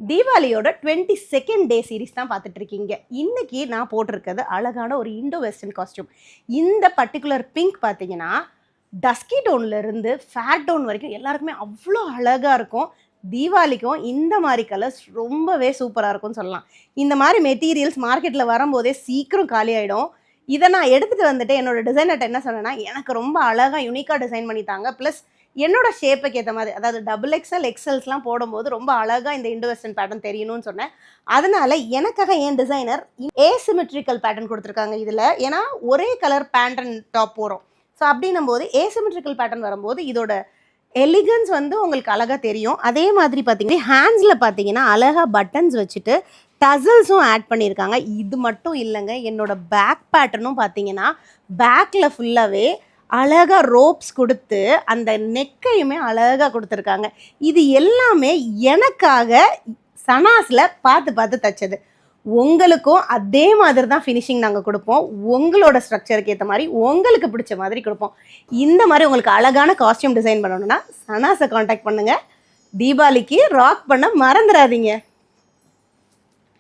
தீபாவளியோட 22nd டே series தான் பார்த்துட்டு இருக்கீங்க. இன்னைக்கு நான் போட்டிருக்கிறது அழகான ஒரு இண்டோ வெஸ்டர்ன் காஸ்டியூம். இந்த பர்டிகுலர் பிங்க் பார்த்தீங்கன்னா டஸ்கி டோன்ல இருந்து ஃபேர் டோன் வரைக்கும் எல்லாருக்குமே அவ்வளோ அழகாக இருக்கும். தீபாவளிக்கும் இந்த மாதிரி கலர்ஸ் ரொம்பவே சூப்பராக இருக்கும்னு சொல்லலாம். இந்த மாதிரி மெட்டீரியல்ஸ் மார்க்கெட்டில் வரும்போதே சீக்கிரம் காலி ஆகிடும். இதை நான் எடுத்துகிட்டு வந்துட்டு என்னோட டிசைனர்கிட்ட என்ன சொன்னேன்னா, எனக்கு ரொம்ப அழகாக யூனிக்காக டிசைன் பண்ணித்தாங்க, ப்ளஸ் என்னோட ஷேப்புக்கு ஏற்ற மாதிரி, அதாவது XXL எக்ஸல்ஸ்லாம் போடும்போது ரொம்ப அழகாக இந்த இண்டோ வெஸ்டர்ன் பேட்டர்ன் தெரியணும்னு சொன்னேன். அதனால எனக்காக என் டிசைனர் ஏசிமெட்ரிக்கல் பேட்டர்ன் கொடுத்துருக்காங்க இதில். ஏன்னா ஒரே கலர் பேண்ட் அண்ட் டாப் போகிறோம். ஸோ அப்படின்னும் போது ஏசிமெட்ரிக்கல் பேட்டர்ன் வரும்போது இதோட எலிகன்ஸ் வந்து உங்களுக்கு அழகாக தெரியும். அதே மாதிரி பார்த்தீங்கன்னா ஹேண்ட்ஸில் பார்த்தீங்கன்னா அழகாக பட்டன்ஸ் வச்சுட்டு டசல்ஸும் ஆட் பண்ணியிருக்காங்க. இது மட்டும் இல்லைங்க, என்னோட பேக் பேட்டர்னும் பார்த்தீங்கன்னா பேக்கில் ஃபுல்லாகவே அழகாக ரோப்ஸ் கொடுத்து அந்த நெக்கையுமே அழகாக கொடுத்துருக்காங்க. இது எல்லாமே எனக்காக சனாஸில் பார்த்து பார்த்து தைச்சது. உங்களுக்கும் அதே மாதிரி தான் ஃபினிஷிங் நாங்கள் கொடுப்போம். உங்களோட ஸ்ட்ரக்சருக்கு ஏற்ற மாதிரி உங்களுக்கு பிடிச்ச மாதிரி கொடுப்போம். இந்த மாதிரி உங்களுக்கு அழகான காஸ்டியூம் டிசைன் பண்ணணும்னா சனாஸை காண்டாக்ட் பண்ணுங்கள். தீபாவளிக்கு ராக் பண்ண மறந்துடாதீங்க.